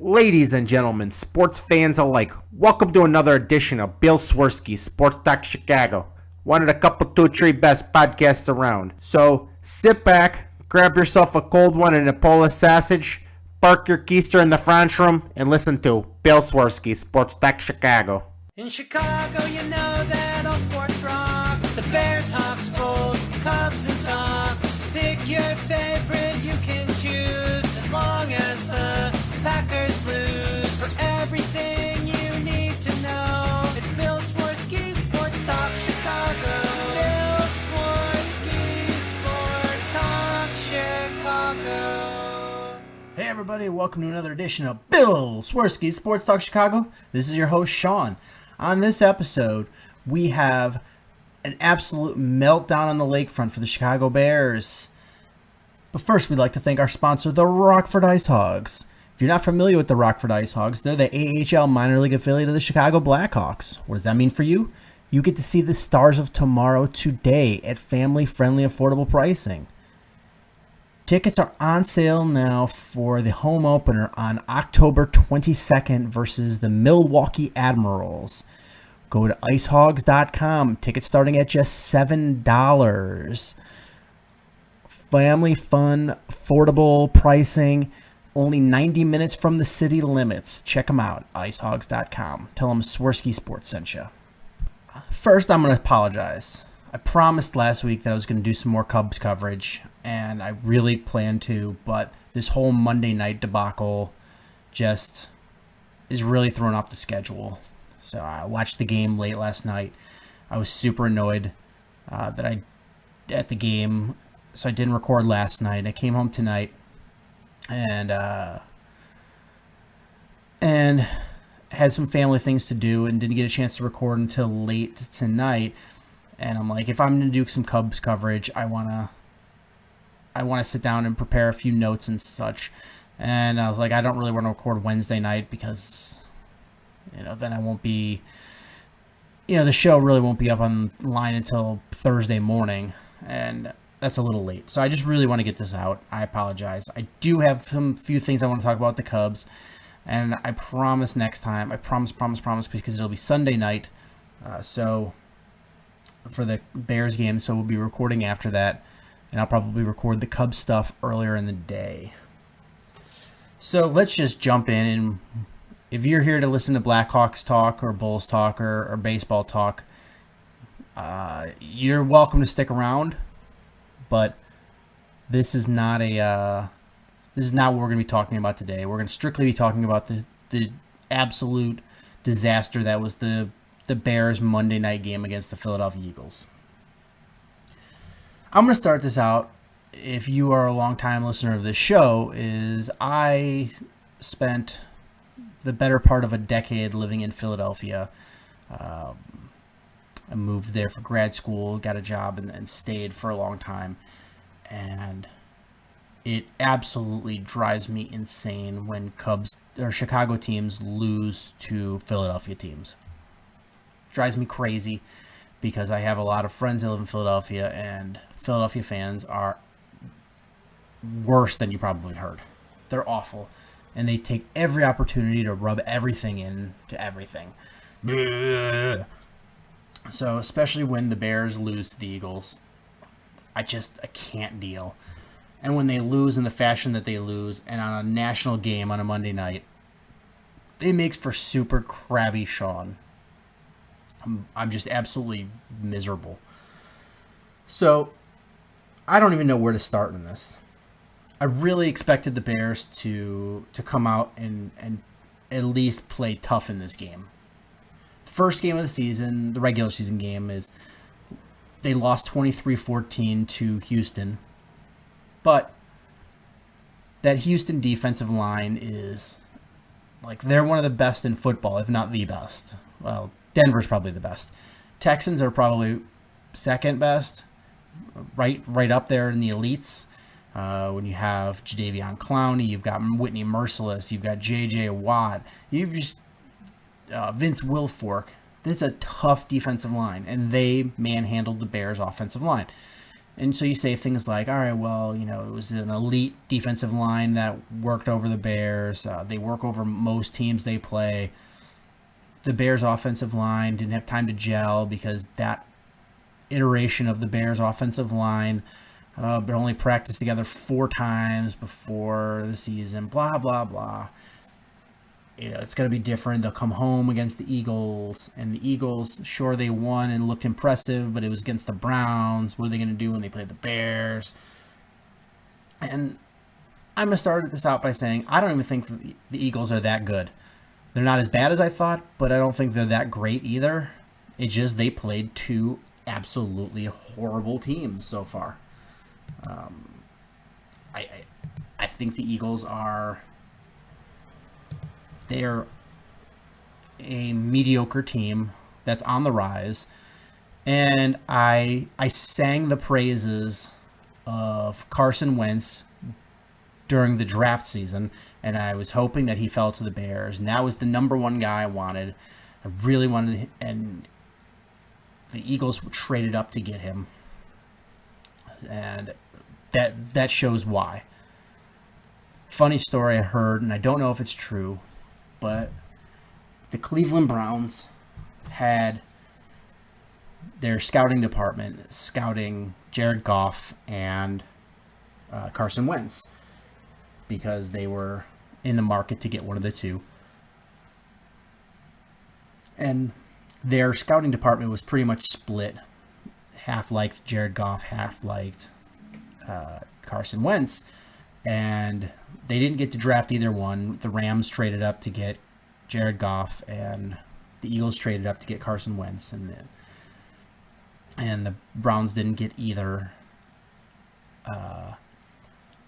Ladies and gentlemen, sports fans alike, welcome to another edition of Bill Swerski, Sports Talk Chicago. One of the couple, two, three best podcasts around. So sit back, grab yourself a cold one and a Polish sausage, park your keister in the French room, and listen to Bill Swerski, Sports Talk Chicago. In Chicago, you know that all sports rock. The Bears, Hawks, Bulls, Cubs, and Sox. Pick your favorite, you can choose. As long as the Packers lose. For everything you need to know, it's Bill Swerski, Sports Talk Chicago. Bill Swerski, Sports Talk Chicago. Hey everybody, welcome to another edition of Bill Swerski, Sports Talk Chicago. This is your host, Sean. On this episode, we have an absolute meltdown on the lakefront for the Chicago Bears. But first, we'd like to thank our sponsor, the Rockford Ice Hogs. If you're not familiar with the Rockford Ice Hogs, they're the AHL minor league affiliate of the Chicago Blackhawks. What does that mean for you? You get to see the stars of tomorrow today at family-friendly, affordable pricing. Tickets are on sale now for the home opener on October 22nd versus the Milwaukee Admirals. Go to icehogs.com. Tickets starting at just $7. Family fun, affordable pricing. Only 90 minutes from the city limits. Check them out, icehogs.com. Tell them Swerski Sports sent you. First, I'm going to apologize. I promised last week that I was going to do some more Cubs coverage, and I really planned to, but this whole Monday night debacle just is really throwing off the schedule. So I watched the game late last night. I was super annoyed at the game, so I didn't record last night. I came home tonight and had some family things to do and didn't get a chance to record until late tonight. And I'm like, if I'm going to do some Cubs coverage, I want to sit down and prepare a few notes and such. And I was like, I don't really want to record Wednesday night because, then I won't be, the show really won't be up online until Thursday morning. And that's a little late. So I just really want to get this out. I apologize. I do have few things I want to talk about the Cubs. And I promise next time, I promise, because it'll be Sunday night. So for the Bears game, so we'll be recording after that. And I'll probably record the Cubs stuff earlier in the day. So let's just jump in. And if you're here to listen to Blackhawks talk or Bulls talk or baseball talk, you're welcome to stick around. But this is not what we're going to be talking about today. We're going to strictly be talking about the absolute disaster that was the Bears Monday night game against the Philadelphia Eagles. I'm going to start this out. If you are a long-time listener of this show, is I spent the better part of a decade living in Philadelphia. I moved there for grad school, got a job, and stayed for a long time. And it absolutely drives me insane when Cubs or Chicago teams lose to Philadelphia teams. Drives me crazy because I have a lot of friends that live in Philadelphia, and Philadelphia fans are worse than you probably heard. They're awful, and they take every opportunity to rub everything into everything. So especially when the Bears lose to the Eagles, I can't deal. And when they lose in the fashion that they lose, and on a national game on a Monday night, it makes for super crabby Sean. I'm just absolutely miserable. So I don't even know where to start in this. I really expected the Bears to come out and at least play tough in this game. First game of the season, the regular season game, is they lost 23-14 to Houston. But that Houston defensive line is, they're one of the best in football, if not the best. Well, Denver's probably the best. Texans are probably second best, right up there in the elites. When you have Jadeveon Clowney, you've got Whitney Merciless, you've got J.J. Watt, you've just Vince Wilfork. That's a tough defensive line, and they manhandled the Bears' offensive line. And so you say things like, all right, well, it was an elite defensive line that worked over the Bears. They work over most teams they play. The Bears' offensive line didn't have time to gel because that iteration of the Bears' offensive line but only practiced together 4 times before the season, blah, blah, blah. It's going to be different. They'll come home against the Eagles, and the Eagles, sure, they won and looked impressive, but it was against the Browns. What are they going to do when they play the Bears? And I'm going to start this out by saying I don't even think the Eagles are that good. They're not as bad as I thought, but I don't think they're that great either. It's just they played 2 absolutely horrible teams so far. I think the Eagles they're a mediocre team that's on the rise, and I sang the praises of Carson Wentz during the draft season, and I was hoping that he fell to the Bears, and that was the number 1 guy I wanted. I really wanted, and the Eagles traded up to get him, and that shows why. Funny story I heard, and I don't know if it's true, but the Cleveland Browns had their scouting department scouting Jared Goff and Carson Wentz because they were in the market to get one of the 2. And their scouting department was pretty much split. Half liked Jared Goff, half liked Carson Wentz. And they didn't get to draft either one. The Rams traded up to get Jared Goff, and the Eagles traded up to get Carson Wentz, and the Browns didn't get either.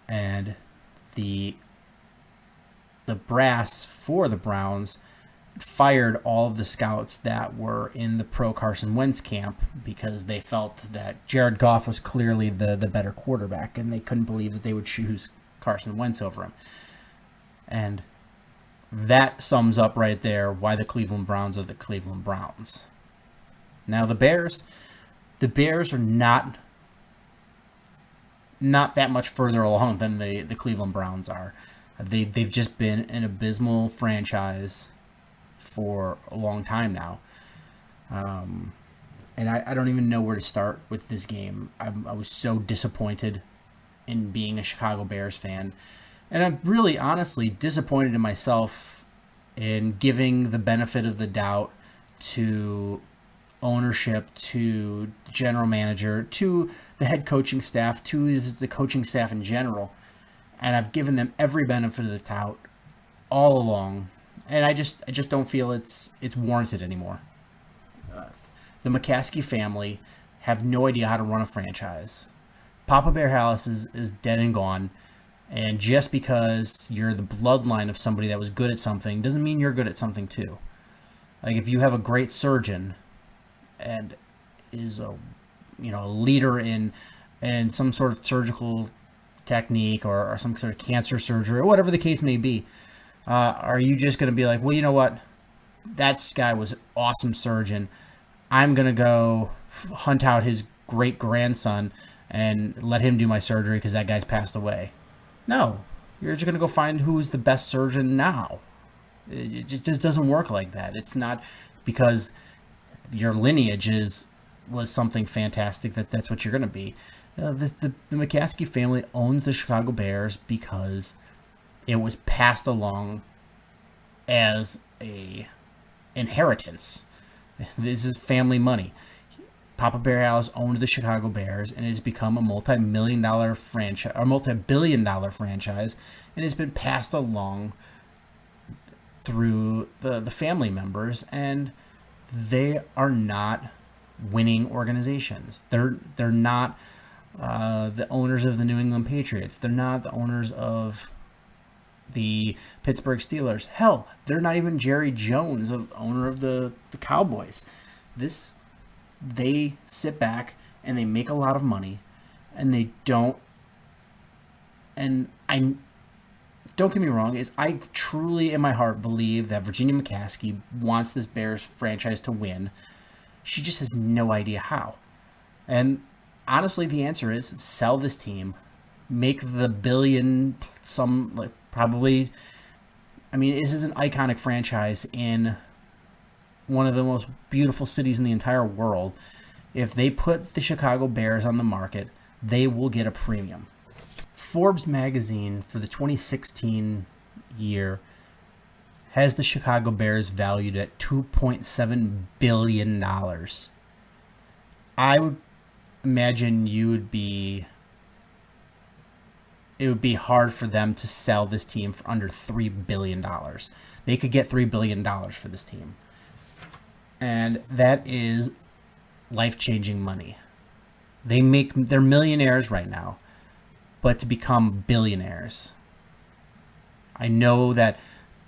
And the brass for the Browns fired all of the scouts that were in the pro Carson Wentz camp because they felt that Jared Goff was clearly the better quarterback, and they couldn't believe that they would choose Carson Wentz over him. And that sums up right there why the Cleveland Browns are the Cleveland Browns. Now the Bears are not that much further along than the Cleveland Browns are. They've just been an abysmal franchise for a long time now. And I don't even know where to start with this game. I was so disappointed in being a Chicago Bears fan. And I'm really honestly disappointed in myself in giving the benefit of the doubt to ownership, to the general manager, to the head coaching staff, to the coaching staff in general. And I've given them every benefit of the doubt all along. And I just don't feel it's warranted anymore. The McCaskey family have no idea how to run a franchise. Papa Bear House is dead and gone. And just because you're the bloodline of somebody that was good at something doesn't mean you're good at something too. Like if you have a great surgeon and is a leader in some sort of surgical technique or some sort of cancer surgery or whatever the case may be, are you just going to be like, well, you know what? That guy was an awesome surgeon. I'm going to go hunt out his great-grandson and let him do my surgery because that guy's passed away. No, you're just going to go find who's the best surgeon now. It just doesn't work like that. It's not because your lineage was something fantastic that's what you're going to be. The McCaskey family owns the Chicago Bears because it was passed along as a inheritance. This is family money. Papa Bear House owned the Chicago Bears, and it has become a multi-billion-dollar franchise, and it's been passed along through the family members, and they are not winning organizations. They're not the owners of the New England Patriots. They're not the owners of the Pittsburgh Steelers. Hell, they're not even Jerry Jones, owner of the Cowboys. They sit back and they make a lot of money, and they don't. And I don't get me wrong, I truly in my heart believe that Virginia McCaskey wants this Bears franchise to win. She just has no idea how. And honestly, the answer is sell this team, make the billion, probably. I mean, this is an iconic franchise in one of the most beautiful cities in the entire world. If they put the Chicago Bears on the market, they will get a premium. Forbes magazine for the 2016 year has the Chicago Bears valued at $2.7 billion. I would imagine it would be hard for them to sell this team for under $3 billion. They could get $3 billion for this team. And that is life-changing money. They're millionaires right now, but to become billionaires, I know that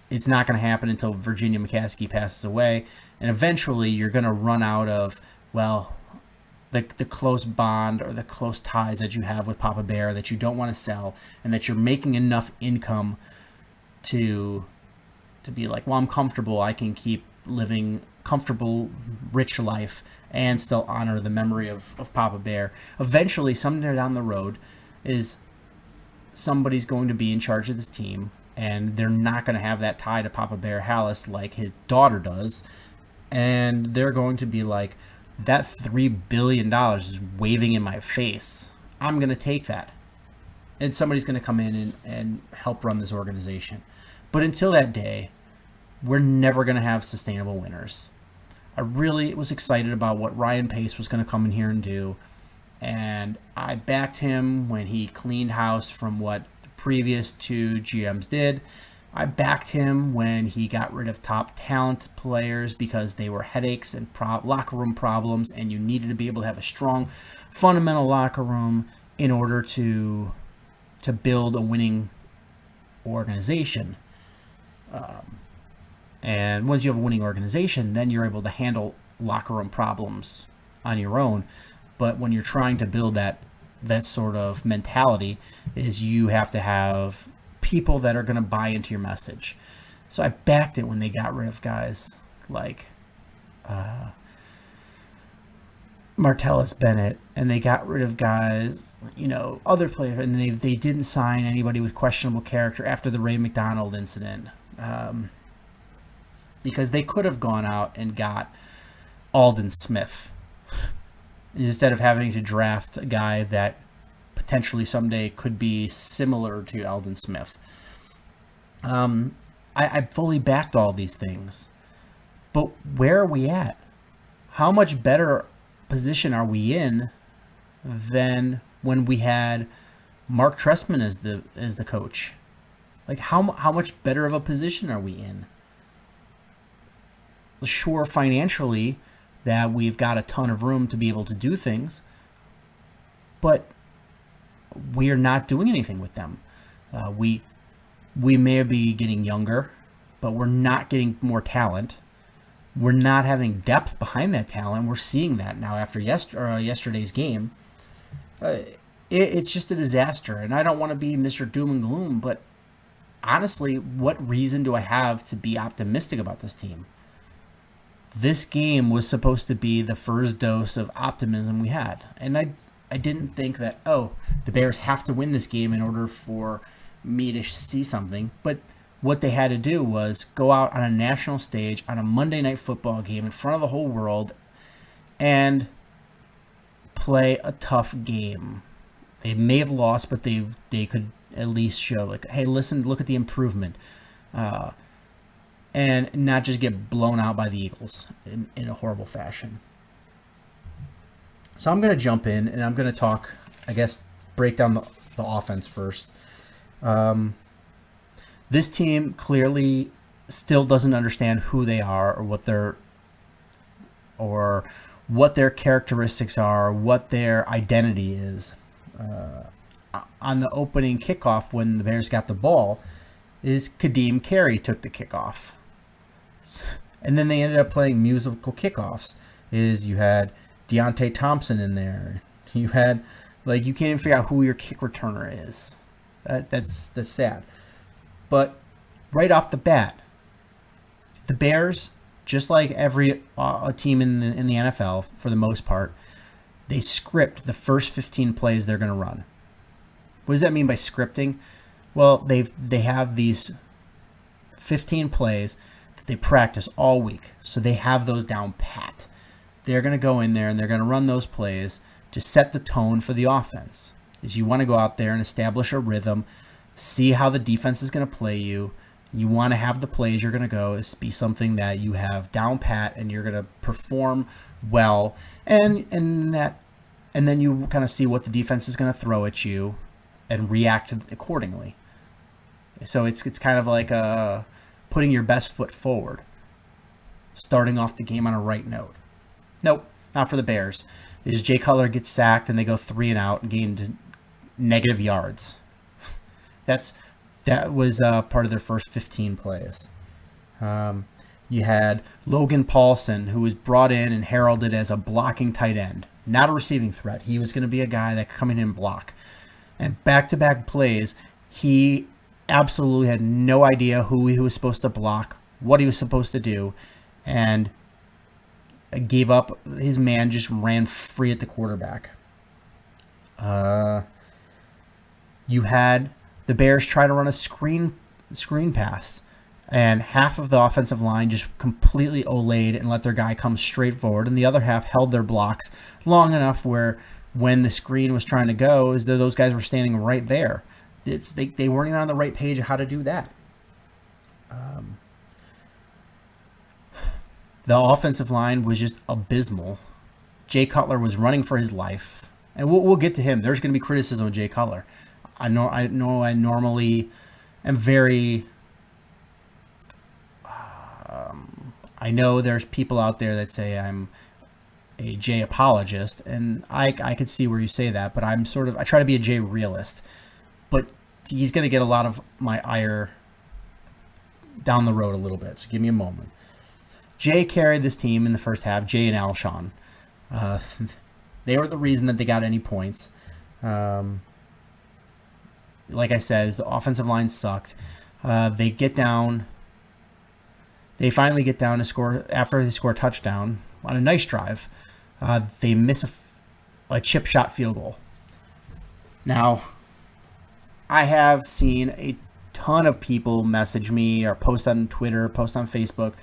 it's not going to happen until Virginia McCaskey passes away, and eventually you're going to run out of, well, the close bond or the close ties that you have with Papa Bear that you don't want to sell, and that you're making enough income to be like, well, I'm comfortable. I can keep living comfortable, rich life and still honor the memory of Papa Bear. Eventually, somewhere down the road, is somebody's going to be in charge of this team, and they're not going to have that tie to Papa Bear Hallis like his daughter does, and they're going to be like, that $3 billion is waving in my face. I'm going to take that. And somebody's going to come in and help run this organization. But until that day, we're never going to have sustainable winners. I really was excited about what Ryan Pace was going to come in here and do. And I backed him when he cleaned house from what the previous two GMs did. I backed him when he got rid of top talent players because they were headaches and locker room problems, and you needed to be able to have a strong, fundamental locker room in order to build a winning organization. And once you have a winning organization, then you're able to handle locker room problems on your own. But when you're trying to build that sort of mentality, is you have to have people that are going to buy into your message. So I backed it when they got rid of guys like Martellus Bennett, and they got rid of guys, other players, and they didn't sign anybody with questionable character after the Ray McDonald incident, because they could have gone out and got Alden Smith instead of having to draft a guy that potentially someday could be similar to Alden Smith. I fully backed all these things, but where are we at? How much better position are we in than when we had Mark Trestman as the coach? Like, how much better of a position are we in? Sure, financially, that we've got a ton of room to be able to do things, but we are not doing anything with them. We may be getting younger, but we're not getting more talent. We're not having depth behind that talent. We're seeing that now after yesterday's game. It's just a disaster, and I don't want to be Mr. Doom and Gloom, but honestly, what reason do I have to be optimistic about this team? This game was supposed to be the first dose of optimism we had, and I didn't think that, the Bears have to win this game in order for me to see something. But what they had to do was go out on a national stage on a Monday Night Football game in front of the whole world and play a tough game. They may have lost, but they could at least show, like, hey, listen, look at the improvement. And not just get blown out by the Eagles in a horrible fashion. So I'm going to jump in, and I'm going to talk, break down the offense first. This team clearly still doesn't understand who they are or what their characteristics are, or what their identity is. On the opening kickoff, when the Bears got the ball, is Kadeem Carey took the kickoff. And then they ended up playing musical kickoffs. You had Deontay Thompson in there. You had, you can't even figure out who your kick returner is. That's sad. But right off the bat, the Bears, just like every team in the NFL for the most part, they script the first 15 plays they're going to run. What does that mean by scripting? Well, they have these 15 plays that they practice all week, so they have those down pat. They're going to go in there and they're going to run those plays to set the tone for the offense. Is you want to go out there and establish a rhythm, see how the defense is going to play you. You want to have the plays you're going to go is be something that you have down pat and you're going to perform well, and then you kind of see what the defense is going to throw at you and react accordingly. So it's kind of like putting your best foot forward, starting off the game on a right note. Nope, not for the Bears. Is Jay Cutler gets sacked and they go 3 and out and gained negative yards. That was part of their first 15 plays. You had Logan Paulson, who was brought in and heralded as a blocking tight end, not a receiving threat. He was going to be a guy that could come in and block. And back-to-back plays, he absolutely had no idea who he was supposed to block, what he was supposed to do, and gave up. His man just ran free at the quarterback. You had the Bears try to run a screen pass, and half of the offensive line just completely olayed and let their guy come straight forward, and the other half held their blocks long enough where when the screen was trying to go, is that those guys were standing right there. They weren't even on the right page of how to do that. The offensive line was just abysmal. Jay Cutler was running for his life, and we'll get to him. There's going to be criticism of Jay Cutler. I know I normally am very... I know there's people out there that say I'm a Jay apologist, and I could see where you say that, but I try to be a Jay realist. But he's going to get a lot of my ire down the road a little bit, so give me a moment. Jay carried this team in the first half, Jay and Alshon. They were the reason that they got any points. Like I said, the offensive line sucked. They finally get down to score after they score a touchdown on a nice drive. They miss a chip shot field goal. Now, I have seen a ton of people message me or post on Twitter, post on Facebook.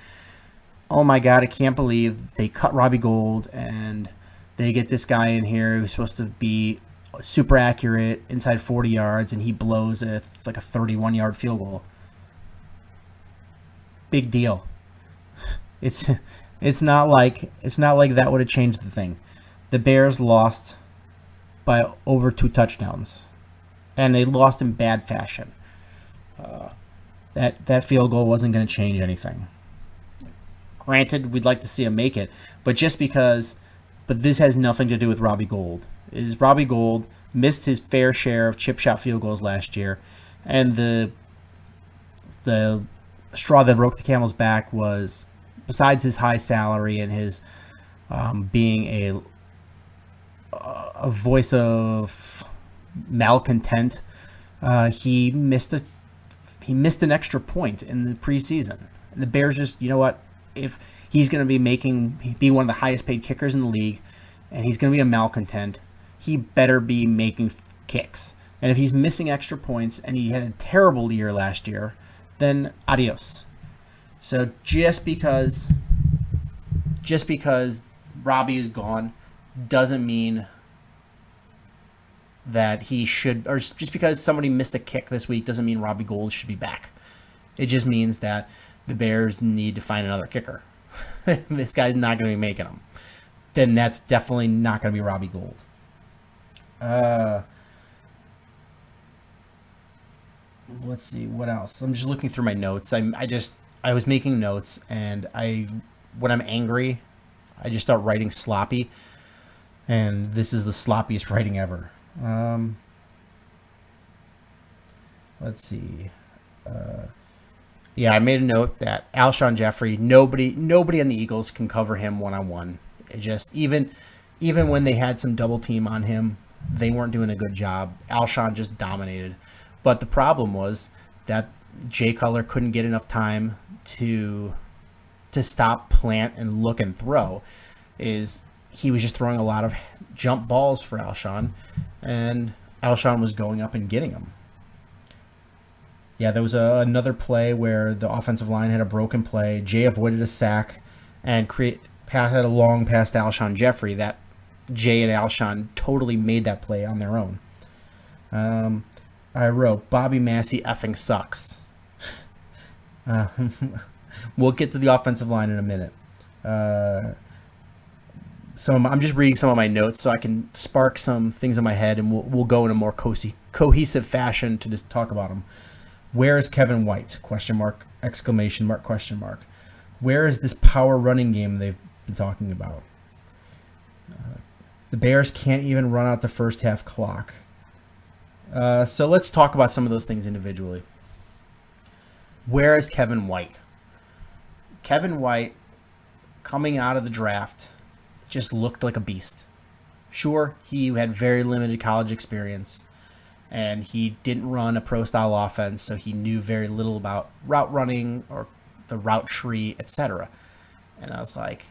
Oh my God, I can't believe they cut Robbie Gould and they get this guy in here who's supposed to be super accurate inside 40 yards and he blows a 31-yard field goal. Big deal. It's not like that would have changed the thing. The Bears lost by over 2 touchdowns, and they lost in bad fashion. That field goal wasn't going to change anything. Granted, we'd like to see him make it, but this has nothing to do with Robbie Gould. Robbie Gould missed his fair share of chip shot field goals last year, and the straw that broke the camel's back was, besides his high salary and his being a voice of malcontent, he missed an extra point in the preseason. And the Bears just, you know what? If he's going to be one of the highest paid kickers in the league, and he's going to be a malcontent, he better be making kicks. And if he's missing extra points, and he had a terrible year last year, then adios. So just because Robbie is gone doesn't mean that he should, or just because somebody missed a kick this week doesn't mean Robbie Gould should be back. It just means that the Bears need to find another kicker. This guy's not going to be making them. Then that's definitely not going to be Robbie Gould. Let's see what else. I'm just looking through my notes. I was making notes, and when I'm angry, I just start writing sloppy, and this is the sloppiest writing ever. Let's see. Yeah, I made a note that Alshon Jeffrey, nobody on the Eagles can cover him one-on-one. It just even when they had some double team on him, they weren't doing a good job. Alshon just dominated. But the problem was that Jay Cutler couldn't get enough time to stop, plant, and look and throw. he was just throwing a lot of jump balls for Alshon, and Alshon was going up and getting them. Yeah, there was another play where the offensive line had a broken play. Jay avoided a sack and had a long pass to Alshon Jeffrey that Jay and Alshon totally made that play on their own. I wrote, Bobby Massey effing sucks. We'll get to the offensive line in a minute. I'm just reading some of my notes so I can spark some things in my head, and we'll go in a more cohesive fashion to just talk about them. Where is Kevin White? Question mark, exclamation mark, question mark. Where is this power running game they've been talking about? The Bears can't even run out the first half clock. So let's talk about some of those things individually. Where is Kevin White? Kevin White, coming out of the draft, just looked like a beast. Sure, he had very limited college experience, and he didn't run a pro-style offense, so he knew very little about route running or the route tree, etc. And I was like,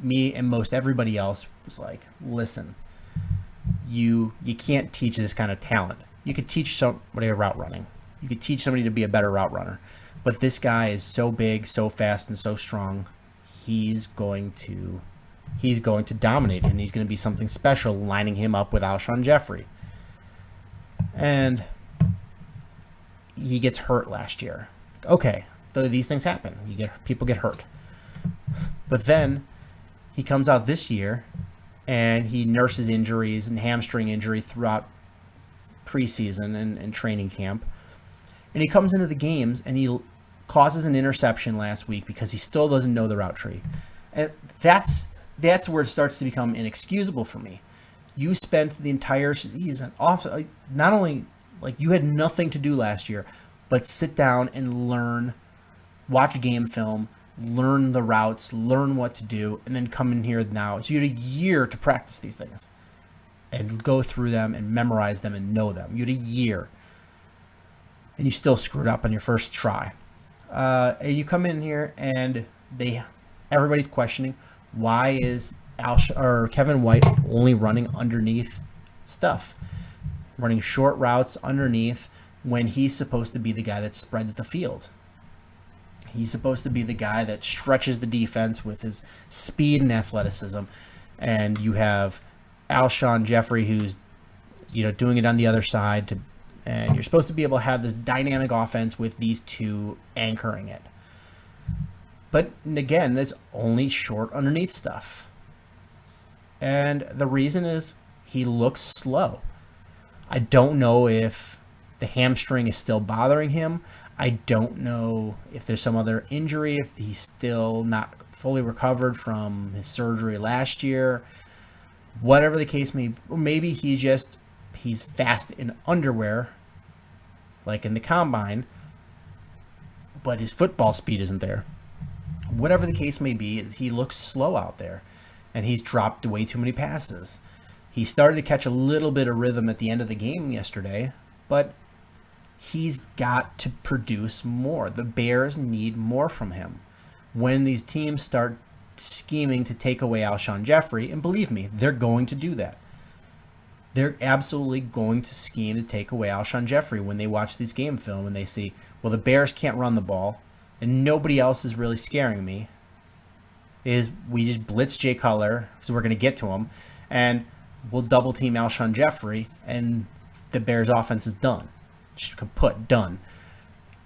me and most everybody else was like, listen, you can't teach this kind of talent. You could teach somebody a route running. You could teach somebody to be a better route runner. But this guy is so big, so fast, and so strong. He's going to dominate, and he's going to be something special, lining him up with Alshon Jeffrey. And he gets hurt last year. Okay, so these things happen. People get hurt. But then he comes out this year and he nurses injuries and hamstring injury throughout preseason and training camp. And he comes into the games and he causes an interception last week because he still doesn't know the route tree. And that's where it starts to become inexcusable for me. You spent the entire season off, not only like you had nothing to do last year, but sit down and learn, watch game film, learn the routes, learn what to do, and then come in here now. So you had a year to practice these things and go through them and memorize them and know them. You had a year, and you still screwed up on your first try. And you come in here and everybody's questioning, why is Kevin White only running underneath stuff, running short routes underneath when he's supposed to be the guy that spreads the field. He's supposed to be the guy that stretches the defense with his speed and athleticism. And you have Alshon Jeffrey who's doing it on the other side, and you're supposed to be able to have this dynamic offense with these two anchoring it. But again, there's only short underneath stuff. And the reason is he looks slow. I don't know if the hamstring is still bothering him. I don't know if there's some other injury, if he's still not fully recovered from his surgery last year. Whatever the case may be, or maybe he's fast in underwear, like in the combine, but his football speed isn't there. Whatever the case may be, he looks slow out there, and he's dropped way too many passes. He started to catch a little bit of rhythm at the end of the game yesterday, but he's got to produce more. The Bears need more from him. When these teams start scheming to take away Alshon Jeffrey, and believe me, they're going to do that. They're absolutely going to scheme to take away Alshon Jeffrey when they watch these game film and they see, well, the Bears can't run the ball and nobody else is really scaring me. We just blitz Jay Cutler, so we're going to get to him, and we'll double team Alshon Jeffrey, and the Bears offense is done. Just done.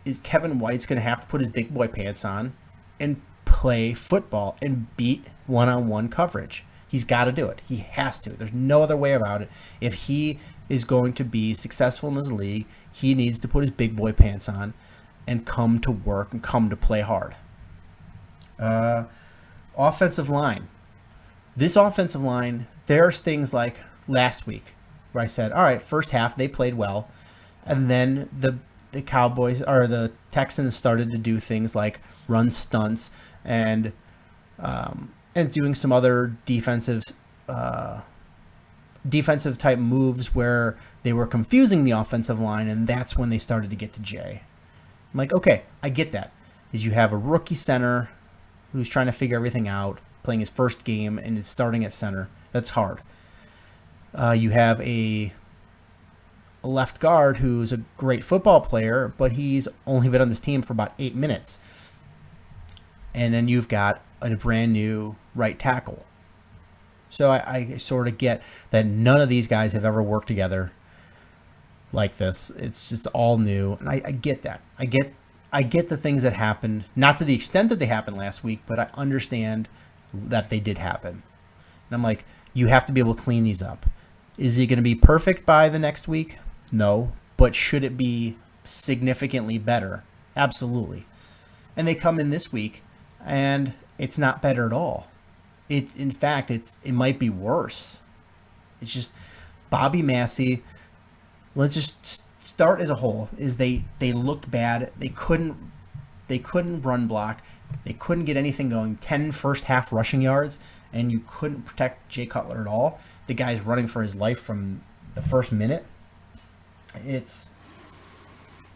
Is Kevin White's going to have to put his big boy pants on and play football and beat one-on-one coverage? He's got to do it. He has to. There's no other way about it. If he is going to be successful in this league, he needs to put his big boy pants on and come to work and come to play hard. Offensive line. This offensive line, there's things like last week where I said, all right, first half they played well, and then the Cowboys or the Texans started to do things like run stunts and doing some other defensive type moves where they were confusing the offensive line, and that's when they started to get to Jay. I'm like, okay, I get that. Is you have a rookie center who's trying to figure everything out, playing his first game and is starting at center. That's hard. You have a left guard who's a great football player, but he's only been on this team for about 8 minutes. And then you've got a brand new right tackle. So I sort of get that none of these guys have ever worked together like this. It's just all new, and I get that. I get the things that happened, not to the extent that they happened last week, but I understand that they did happen. And I'm like, you have to be able to clean these up. Is it going to be perfect by the next week? No, but should it be significantly better? Absolutely. And they come in this week, and it's not better at all. In fact, it might be worse. It's just Bobby Massey. Let's just start as a whole. Is they looked bad. They couldn't run block. They couldn't get anything going. 10 first half rushing yards, and you couldn't protect Jay Cutler at all. The guy's running for his life from the first minute. It's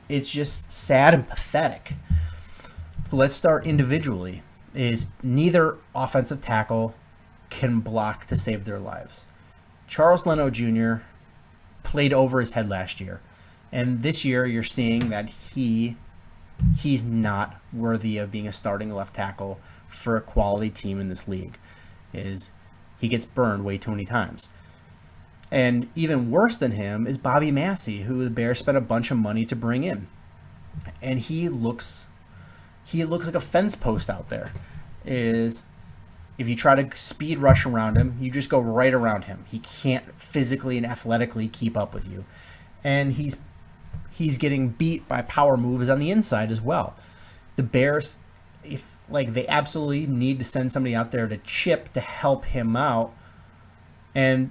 just sad and pathetic. But let's start individually. Is neither offensive tackle can block to save their lives. Charles Leno Jr. played over his head last year, and this year you're seeing that he's not worthy of being a starting left tackle for a quality team in this league. He gets burned way too many times. And even worse than him is Bobby Massey, who the Bears spent a bunch of money to bring in, and he looks like a fence post out there. If you try to speed rush around him, you just go right around him. He can't physically and athletically keep up with you. And he's getting beat by power moves on the inside as well. The Bears, they absolutely need to send somebody out there to chip to help him out. And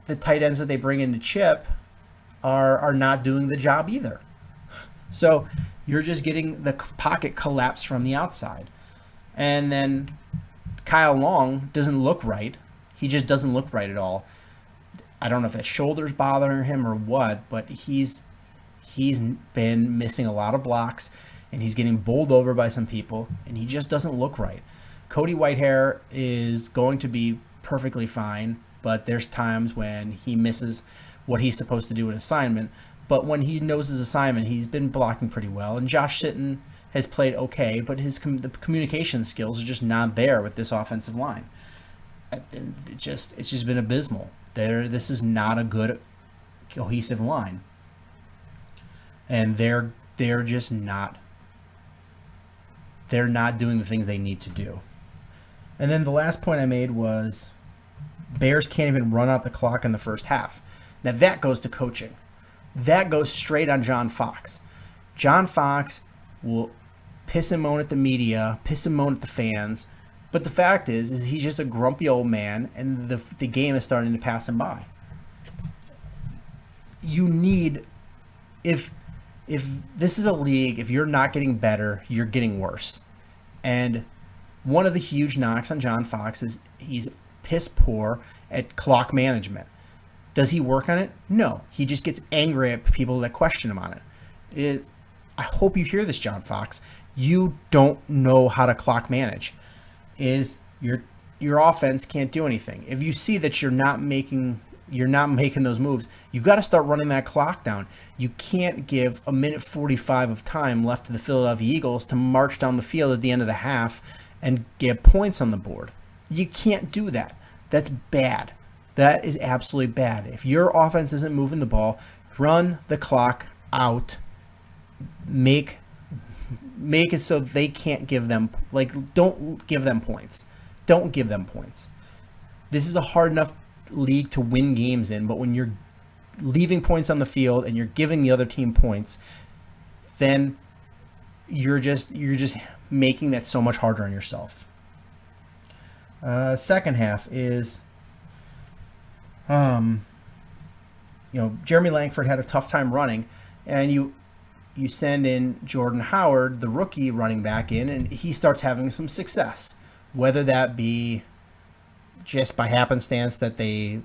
the tight ends that they bring in to chip are not doing the job either. So you're just getting the pocket collapse from the outside. And then Kyle Long doesn't look right. He just doesn't look right at all. I don't know if that shoulder's bothering him or what, but he's been missing a lot of blocks, and he's getting bowled over by some people, and he just doesn't look right. Cody Whitehair is going to be perfectly fine, but there's times when he misses what he's supposed to do in assignment. But when he knows his assignment, he's been blocking pretty well. And Josh Sitton has played okay, but the communication skills are just not there with this offensive line. It's just been abysmal. This is not a good cohesive line, and they're just not. They're not doing the things they need to do. And then the last point I made was Bears can't even run out the clock in the first half. Now that goes to coaching. That goes straight on John Fox. John Fox will piss and moan at the media, piss and moan at the fans, but the fact is he's just a grumpy old man, and the game is starting to pass him by. You need, if this is a league, if you're not getting better, you're getting worse. And one of the huge knocks on John Fox is he's piss poor at clock management. Does he work on it? No. He just gets angry at people that question him on it. I hope you hear this, John Fox. You don't know how to clock manage. Your offense can't do anything. If you see that you're not making those moves, you've got to start running that clock down. You can't give 1:45 of time left to the Philadelphia Eagles to march down the field at the end of the half and get points on the board. You can't do that. That's bad. That is absolutely bad. If your offense isn't moving the ball, run the clock out. Make it so they can't give them, don't give them points. Don't give them points. This is a hard enough league to win games in, but when you're leaving points on the field and you're giving the other team points, then you're just making that so much harder on yourself. Second half is, Jeremy Langford had a tough time running, and you send in Jordan Howard, the rookie running back, in, and he starts having some success. Whether that be just by happenstance that you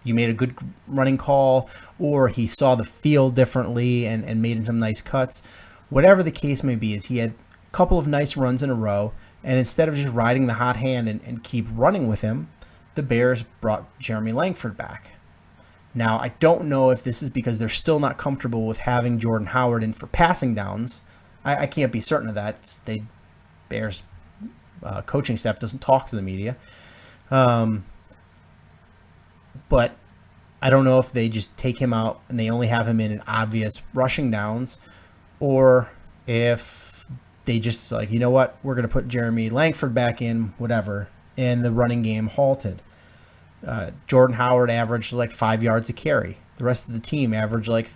made a good running call, or he saw the field differently and made some nice cuts. Whatever the case may be, is he had a couple of nice runs in a row. And instead of just riding the hot hand and keep running with him, the Bears brought Jeremy Langford back. Now, I don't know if this is because they're still not comfortable with having Jordan Howard in for passing downs. I can't be certain of that. Bears coaching staff doesn't talk to the media. But I don't know if they just take him out and they only have him in obvious rushing downs, or if they just like, you know what, we're going to put Jeremy Langford back in, whatever, and the running game halted. Jordan Howard averaged like 5 yards a carry. The rest of the team averaged like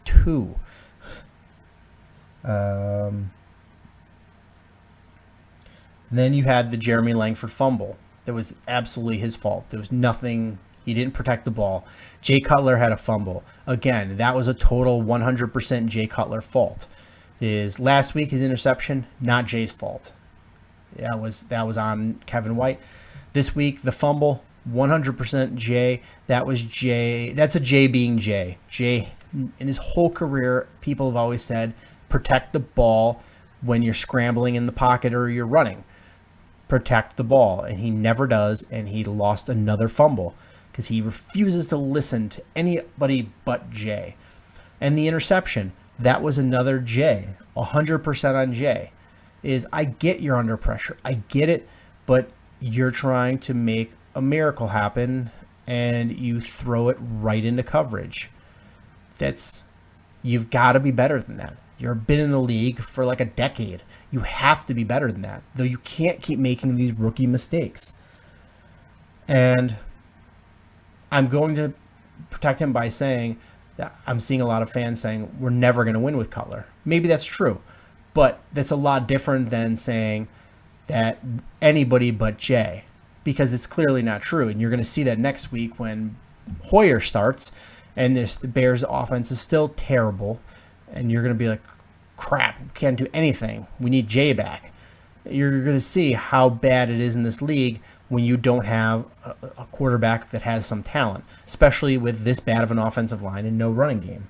2. Then you had the Jeremy Langford fumble. That was absolutely his fault. There was nothing. He didn't protect the ball. Jay Cutler had a fumble. Again, that was a total 100% Jay Cutler fault. Last week, his interception, not Jay's fault. That was on Kevin White. This week, the fumble, 100% Jay. That was Jay. That's a Jay being Jay. Jay, in his whole career, people have always said, protect the ball when you're scrambling in the pocket or you're running. Protect the ball. And he never does, and he lost another fumble because he refuses to listen to anybody but Jay. And the interception, that was another Jay, 100% on Jay. I get you're under pressure. I get it, but you're trying to make a miracle happen and you throw it right into coverage. You've got to be better than that. You've been in the league for like a decade. You have to be better than that, though you can't keep making these rookie mistakes. And I'm going to protect him by saying that I'm seeing a lot of fans saying we're never going to win with Cutler. Maybe that's true, but that's a lot different than saying that anybody but Jay, because it's clearly not true. And you're going to see that next week when Hoyer starts and the Bears offense is still terrible. And you're going to be like, crap, we can't do anything. We need Jay back. You're going to see how bad it is in this league when you don't have a quarterback that has some talent, especially with this bad of an offensive line and no running game.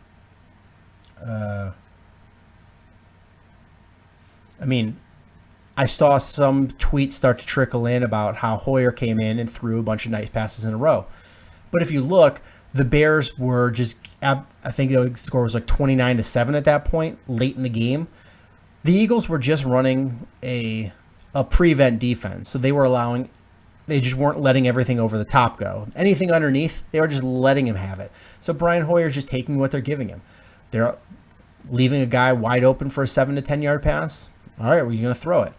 I saw some tweets start to trickle in about how Hoyer came in and threw a bunch of nice passes in a row. But if you look, the Bears were just, I think the score was like 29-7 at that point, late in the game. The Eagles were just running a prevent defense, so they just weren't letting everything over the top go. Anything underneath, they were just letting him have it. So Brian Hoyer's just taking what they're giving him. They're leaving a guy wide open for a 7 to 10 yard pass. All right, we're going to throw it.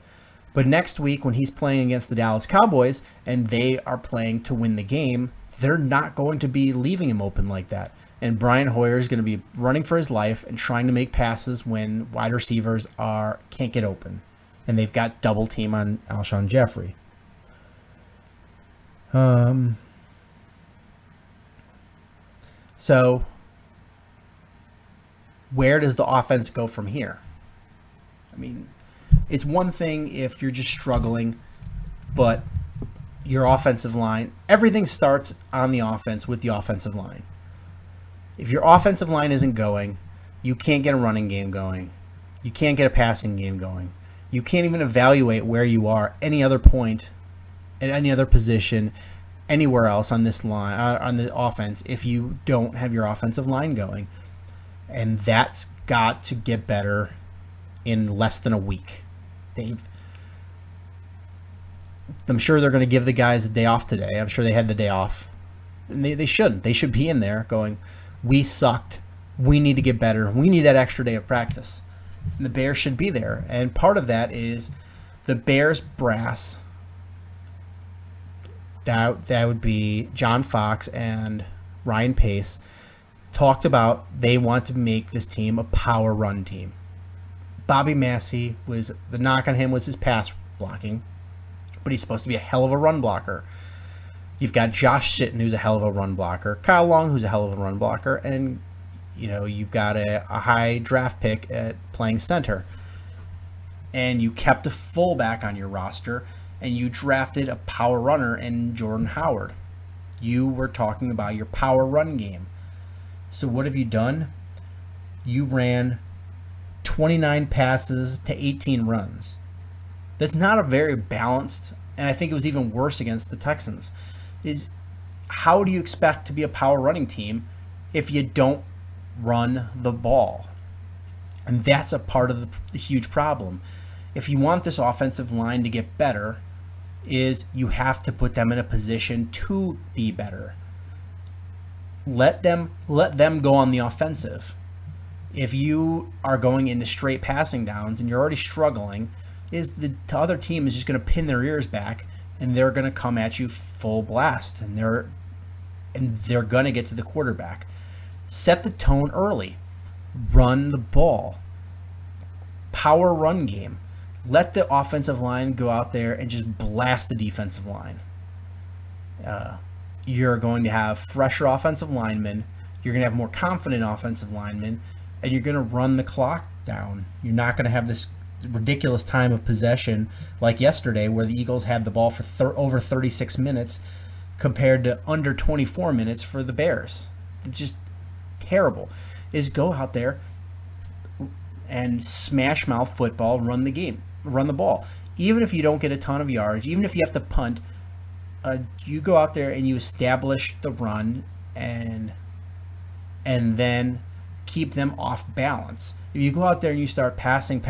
But next week when he's playing against the Dallas Cowboys and they are playing to win the game, they're not going to be leaving him open like that. And Brian Hoyer is going to be running for his life and trying to make passes when wide receivers can't get open. And they've got double team on Alshon Jeffrey. So where does the offense go from here? It's one thing if you're just struggling, but your offensive line, everything starts on the offense with the offensive line. If your offensive line isn't going, you can't get a running game going. You can't get a passing game going. You can't even evaluate where you are any other point, at any other position, anywhere else on this line, on the offense, if you don't have your offensive line going. And that's got to get better in less than a week. I'm sure they're going to give the guys a day off today. I'm sure they had the day off. And they shouldn't. They should be in there going, we sucked. We need to get better. We need that extra day of practice. And the Bears should be there. And part of that is the Bears brass. That would be John Fox and Ryan Pace talked about they want to make this team a power run team. Bobby Massey the knock on him was his pass blocking, but he's supposed to be a hell of a run blocker. You've got Josh Sitton, who's a hell of a run blocker, Kyle Long, who's a hell of a run blocker, and you've got a high draft pick at playing center. And you kept a fullback on your roster, and you drafted a power runner in Jordan Howard. You were talking about your power run game. So what have you done? You ran 29 passes to 18 runs. That's not a very balanced, and I think it was even worse against the Texans, is how do you expect to be a power running team if you don't run the ball? And that's a part of the huge problem. If you want this offensive line to get better, is you have to put them in a position to be better. Let them go on the offensive. If you are going into straight passing downs and you're already struggling, is the other team is just going to pin their ears back and they're going to come at you full blast, and they're going to get to the quarterback. Set the tone early. Run the ball. Power run game. Let the offensive line go out there and just blast the defensive line. You're going to have fresher offensive linemen. You're going to have more confident offensive linemen, and you're going to run the clock down. You're not going to have this ridiculous time of possession like yesterday where the Eagles had the ball for over 36 minutes compared to under 24 minutes for the Bears. It's just terrible. Is go out there and smash mouth football, run the game, run the ball. Even if you don't get a ton of yards, even if you have to punt, you go out there and you establish the run and then keep them off balance. If you go out there and you start passing,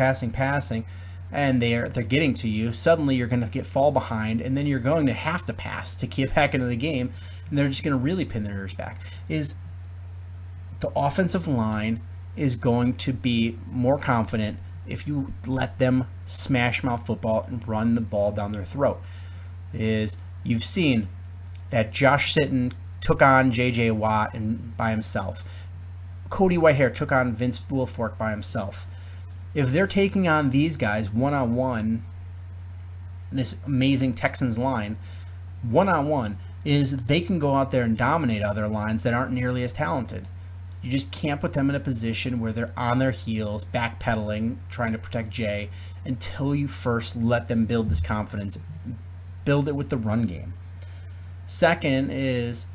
and they're getting to you, suddenly you're going to fall behind, and then you're going to have to pass to get back into the game, and they're just going to really pin their ears back. Is the offensive line is going to be more confident if you let them smash mouth football and run the ball down their throat. Is you've seen that Josh Sitton took on J.J. Watt and by himself. Cody Whitehair took on Vince Wilfork by himself. If they're taking on these guys one-on-one, this amazing Texans line, one-on-one, is they can go out there and dominate other lines that aren't nearly as talented. You just can't put them in a position where they're on their heels, backpedaling, trying to protect Jay, until you first let them build this confidence. Build it with the run game. Second is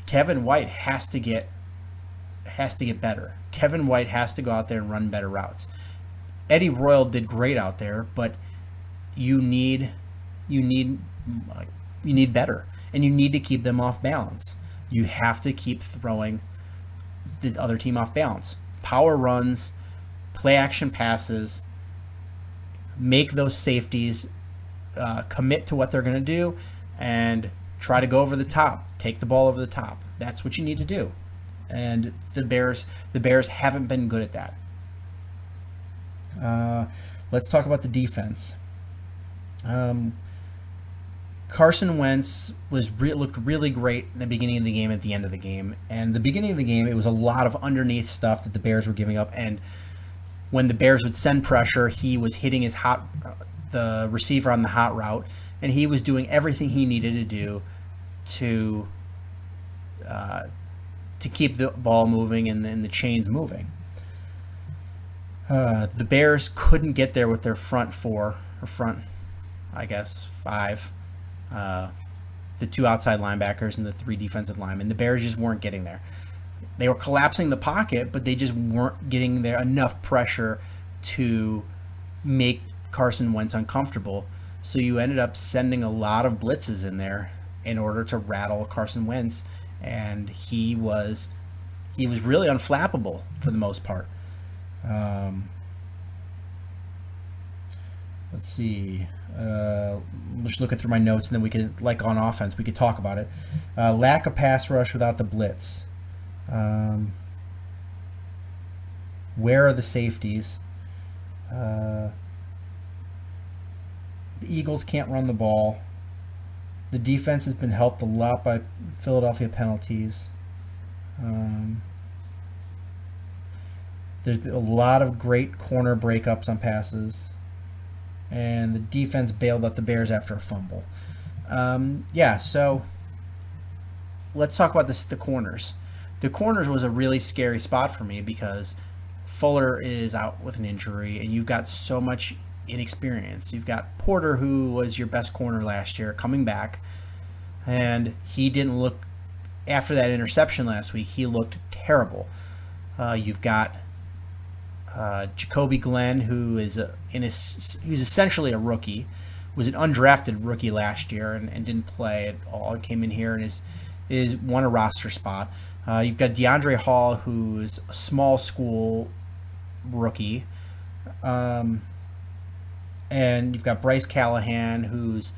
Kevin White has to get better. Kevin White has to go out there and run better routes. Eddie Royal did great out there, but you need better, and you need to keep them off balance. You have to keep throwing the other team off balance. Power runs, play action passes, make those safeties commit to what they're going to do, and try to go over the top, take the ball over the top. That's what you need to do. And the Bears haven't been good at that. Let's talk about the defense. Carson Wentz looked really great in the beginning of the game, at the end of the game. And the beginning of the game, it was a lot of underneath stuff that the Bears were giving up. And when the Bears would send pressure, he was hitting the receiver on the hot route, and he was doing everything he needed to do to keep the ball moving and then the chains moving. The Bears couldn't get there with their front five. The two outside linebackers and the three defensive linemen. The Bears just weren't getting there. They were collapsing the pocket, but they just weren't getting there enough pressure to make Carson Wentz uncomfortable. So you ended up sending a lot of blitzes in there in order to rattle Carson Wentz, and he was really unflappable for the most part. Let's see. Just looking through my notes, and then we can, on offense, we could talk about it. Lack of pass rush without the blitz. Where are the safeties? The Eagles can't run the ball. The defense has been helped a lot by Philadelphia penalties. There's been a lot of great corner breakups on passes. And the defense bailed out the Bears after a fumble. So let's talk about the corners. The corners was a really scary spot for me because Fuller is out with an injury, and you've got so much inexperience. You've got Porter, who was your best corner last year, coming back, and he didn't look, after that interception last week, he looked terrible. You've got Jacoby Glenn, who is he's essentially a rookie, was an undrafted rookie last year and didn't play at all. Came in here and is won a roster spot. You've got DeAndre Hall, who's a small school rookie, and you've got Bryce Callahan, who's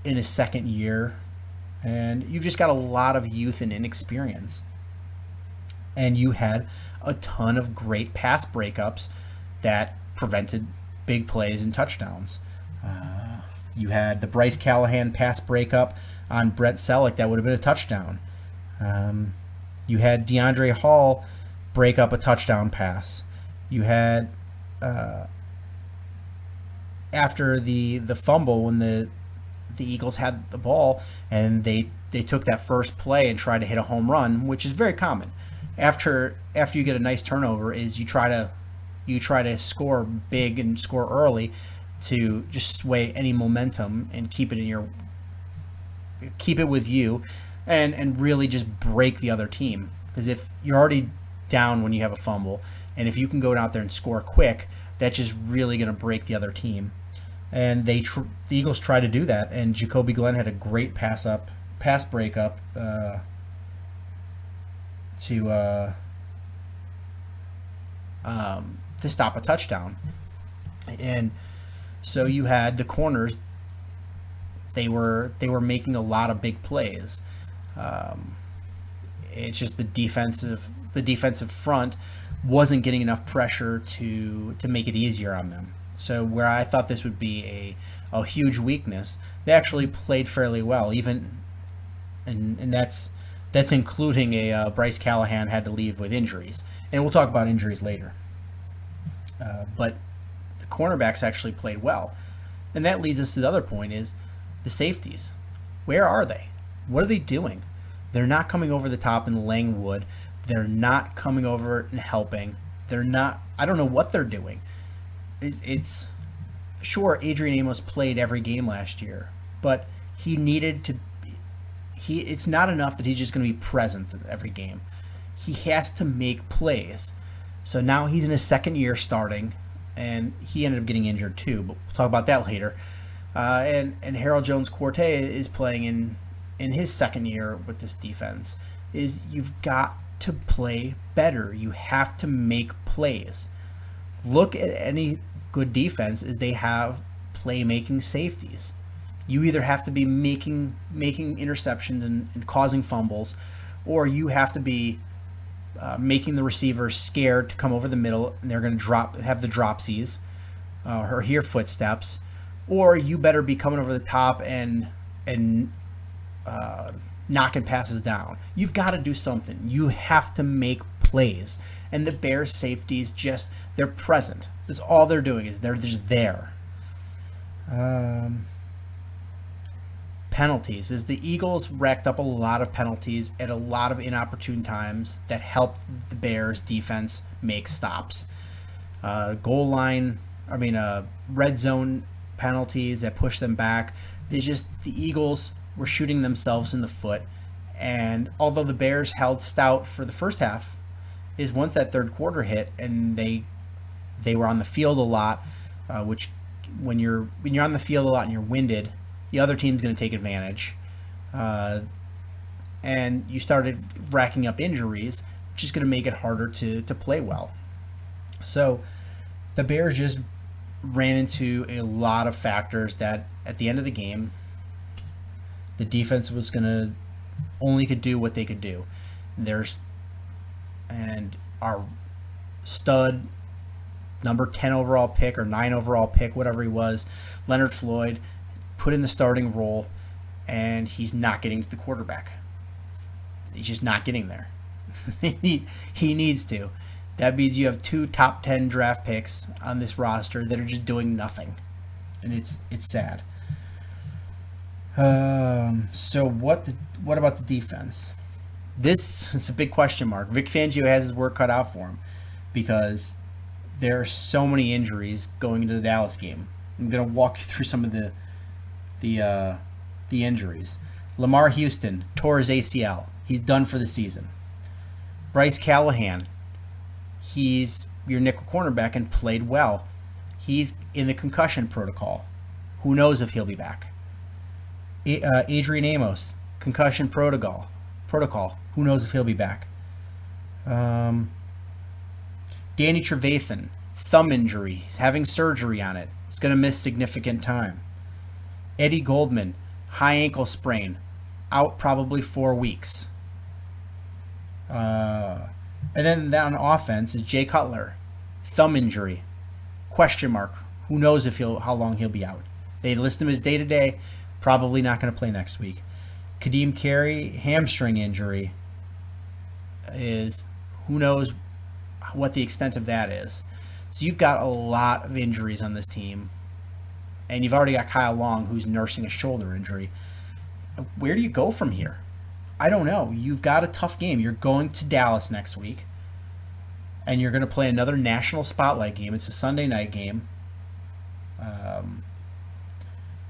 in his second year, and you've just got a lot of youth and inexperience. And you had a ton of great pass breakups that prevented big plays and touchdowns. You had the Bryce Callahan pass breakup on Brett Selleck that would have been a touchdown. You had DeAndre Hall break up a touchdown pass. You had after the fumble when the Eagles had the ball and they took that first play and tried to hit a home run, which is very common. After you get a nice turnover, is you try to score big and score early to just sway any momentum and keep it with you and really just break the other team. Because if you're already down when you have a fumble, and if you can go out there and score quick, that's just really going to break the other team. And the Eagles try to do that, and Jacoby Glenn had a great pass breakup to stop a touchdown. And so you had the corners, they were making a lot of big plays. It's just the defensive front wasn't getting enough pressure to make it easier on them. So where I thought this would be a huge weakness, they actually played fairly well, and that's including a Bryce Callahan had to leave with injuries, and we'll talk about injuries later. But the cornerbacks actually played well, and that leads us to the other point: is the safeties. Where are they? What are they doing? They're not coming over the top and laying wood. They're not coming over and helping. They're not. I don't know what they're doing. It's sure Adrian Amos played every game last year, but he needed to. It's not enough that he's just going to be present at every game. He has to make plays. So now he's in his second year starting, and he ended up getting injured too, but we'll talk about that later. And Harold Jones-Corte is playing in his second year with this defense. Is you've got to play better. You have to make plays. Look at any good defense is they have playmaking safeties. You either have to be making interceptions and causing fumbles, or you have to be making the receivers scared to come over the middle, and they're going to have the dropsies or hear footsteps, or you better be coming over the top and knocking passes down. You've got to do something. You have to make plays, and the Bears safeties they're present. That's all they're doing is they're just there. Penalties is the Eagles racked up a lot of penalties at a lot of inopportune times that helped the Bears defense make stops. Red zone penalties that pushed them back. The Eagles were shooting themselves in the foot, and although the Bears held stout for the first half, is once that third quarter hit and they were on the field a lot, which when you're on the field a lot and you're winded, the other team's going to take advantage, and you started racking up injuries, which is going to make it harder to play well. So the Bears just ran into a lot of factors that at the end of the game, the defense was only could do what they could do. And our stud number 10 overall pick or 9 overall pick, whatever he was, Leonard Floyd, put in the starting role, and he's not getting to the quarterback. He's just not getting there. He needs to. That means you have 2 top 10 draft picks on this roster that are just doing nothing, and it's sad. So what about the defense? This is a big question mark. Vic Fangio has his work cut out for him because there are so many injuries going into the Dallas game. I'm going to walk you through some of the injuries. Lamar Houston tore his ACL. He's done for the season. Bryce Callahan, he's your nickel cornerback and played well. He's in the concussion protocol. Who knows if he'll be back? Adrian Amos, concussion protocol. Who knows if he'll be back? Danny Trevathan, thumb injury. He's having surgery on it. He's going to miss significant time. Eddie Goldman, high ankle sprain, out probably 4 weeks. And then on offense is Jay Cutler, thumb injury, question mark. Who knows how long he'll be out? They list him as day-to-day, probably not going to play next week. Kadeem Carey, hamstring injury, is who knows what the extent of that is. So you've got a lot of injuries on this team, and you've already got Kyle Long, who's nursing a shoulder injury. Where do you go from here? I don't know. You've got a tough game. You're going to Dallas next week, and you're going to play another national spotlight game. It's a Sunday night game.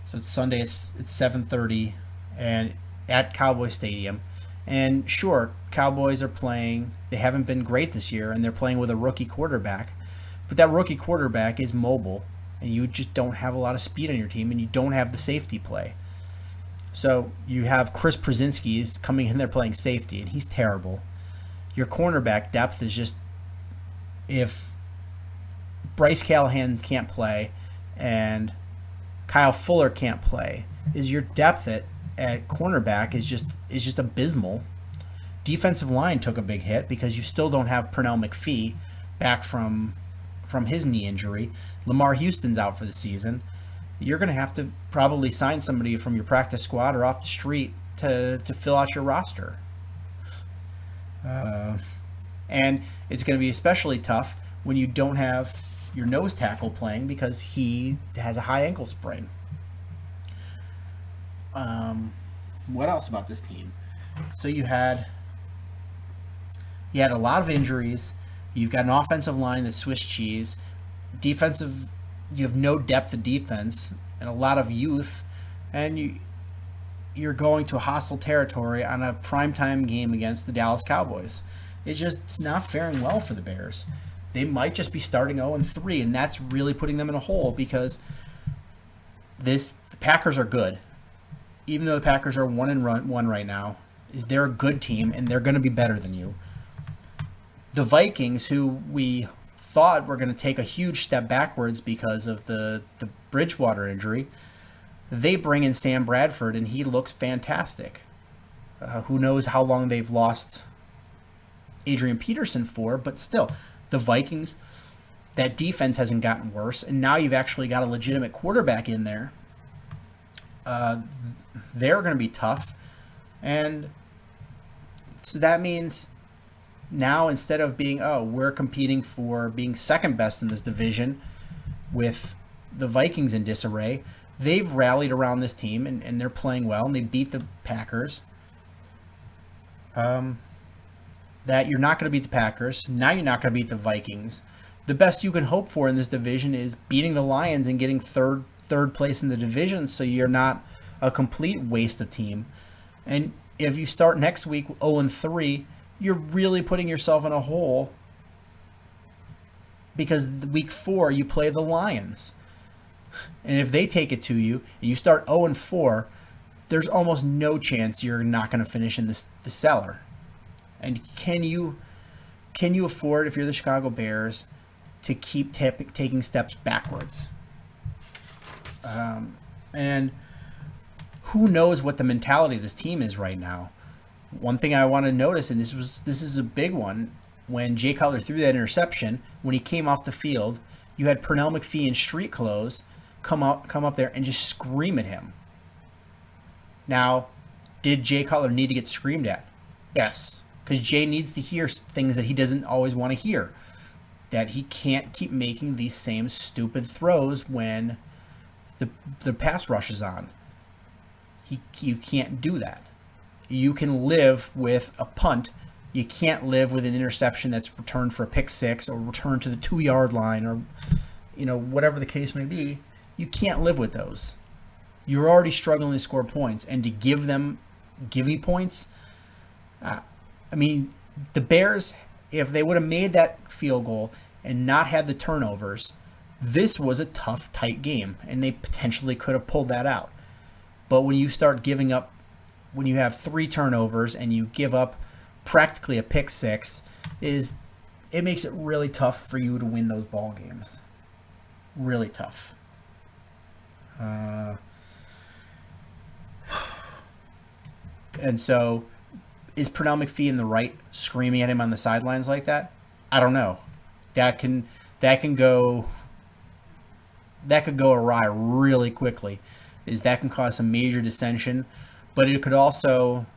So it's Sunday. It's 7:30, and at Cowboy Stadium. And sure, Cowboys are playing. They haven't been great this year, and they're playing with a rookie quarterback. But that rookie quarterback is mobile, and you just don't have a lot of speed on your team, and you don't have the safety play. So you have Chris Krasinski's coming in there playing safety, and he's terrible. Your cornerback depth is just, if Bryce Callahan can't play and Kyle Fuller can't play, is your depth at cornerback is just abysmal. Defensive line took a big hit because you still don't have Pernell McPhee back from his knee injury. Lamar Houston's out for the season. You're going to have to probably sign somebody from your practice squad or off the street to fill out your roster. And it's going to be especially tough when you don't have your nose tackle playing because he has a high ankle sprain. What else about this team? So you had a lot of injuries. You've got an offensive line that's Swiss cheese. Defensive, you have no depth of defense and a lot of youth, and you're going to a hostile territory on a primetime game against the Dallas Cowboys. It's not faring well for the Bears. They might just be starting 0-3, and that's really putting them in a hole because the Packers are good. Even though the Packers are 1-1 right now, they're a good team, and they're going to be better than you. The Vikings, who we thought were going to take a huge step backwards because of the Bridgewater injury, they bring in Sam Bradford, and he looks fantastic. Who knows how long they've lost Adrian Peterson for, but still, the Vikings, that defense hasn't gotten worse, and now you've actually got a legitimate quarterback in there. They're going to be tough, and so that means now instead of being, we're competing for being second best in this division with the Vikings in disarray, they've rallied around this team, and they're playing well, and they beat the Packers. That you're not going to beat the Packers. Now you're not going to beat the Vikings. The best you can hope for in this division is beating the Lions and getting third place in the division, so you're not a complete waste of team. And if you start next week 0-3, you're really putting yourself in a hole because week 4 you play the Lions. And if they take it to you and you start 0-4, there's almost no chance you're not going to finish in the cellar. And can you afford, if you're the Chicago Bears, to keep taking steps backwards? And who knows what the mentality of this team is right now? One thing I want to notice, and this is a big one, when Jay Cutler threw that interception, when he came off the field, you had Pernell McPhee in street clothes come up there and just scream at him. Now, did Jay Cutler need to get screamed at? Yes, because Jay needs to hear things that he doesn't always want to hear. That he can't keep making these same stupid throws when the pass rush is on. You can't do that. You can live with a punt. You can't live with an interception that's returned for a pick six or returned to the 2-yard line or whatever the case may be. You can't live with those. You're already struggling to score points, and to give you points. The Bears, if they would have made that field goal and not had the turnovers, this was a tough, tight game, and they potentially could have pulled that out. But when you start giving up, when you have 3 turnovers and you give up practically a pick six, it makes it really tough for you to win those ball games. Really tough. And so, is Pernell McPhee in the right, screaming at him on the sidelines like that? I don't know. That could go awry really quickly. That can cause some major dissension, but it could also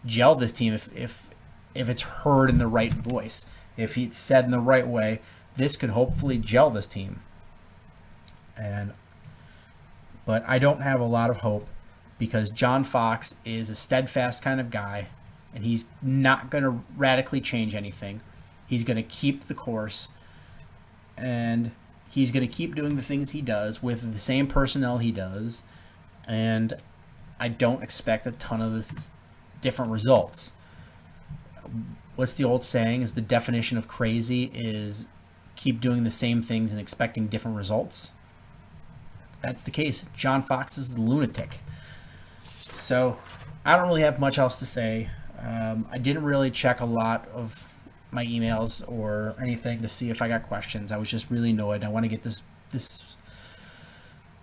gel this team if it's heard in the right voice. If it's said in the right way, this could hopefully gel this team. But I don't have a lot of hope, because John Fox is a steadfast kind of guy, and he's not going to radically change anything. He's going to keep the course, and he's going to keep doing the things he does with the same personnel he does, and I don't expect a ton of this different results. What's the old saying? Is the definition of crazy is keep doing the same things and expecting different results? That's the case. John Fox is a lunatic. So I don't really have much else to say. I didn't really check a lot of my emails or anything to see if I got questions. I was just really annoyed. I want to get this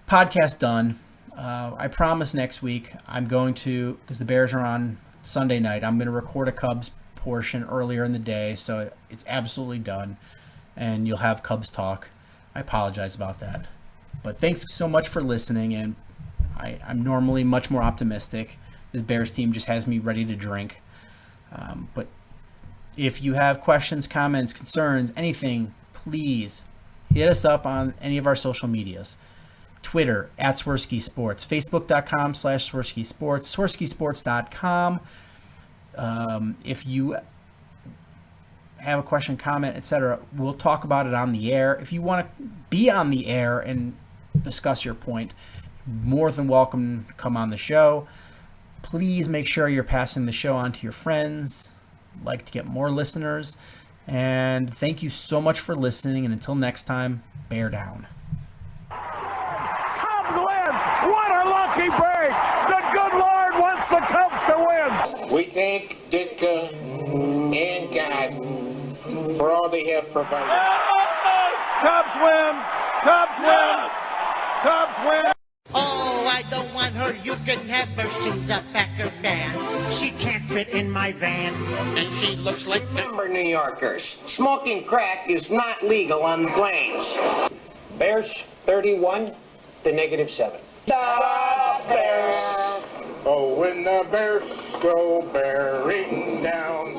podcast done. I promise next week I'm going to, because the Bears are on Sunday night, I'm going to record a Cubs portion earlier in the day, so it's absolutely done, and you'll have Cubs talk. I apologize about that. But thanks so much for listening, and I'm normally much more optimistic. This Bears team just has me ready to drink. But if you have questions, comments, concerns, anything, please hit us up on any of our social medias. Twitter, @Swerski Sports, Facebook.com/Swerski Sports, SwerskiSports.com. If you have a question, comment, etc., we'll talk about it on the air. If you want to be on the air and discuss your point, more than welcome to come on the show. Please make sure you're passing the show on to your friends. I'd like to get more listeners. And thank you so much for listening. And until next time, bear down. Cubs win! What a lucky break! The good Lord wants the Cubs to win! We thank Ditka and God for all they have provided. Cubs win! Cubs win! Cubs win! Oh, I don't want her. You can have her. She's a Packer fan. She can't fit in my van. And she looks like member New Yorkers. Smoking crack is not legal on the plains. Bears 31 to -7. The Bears! Oh, when the Bears go bearing down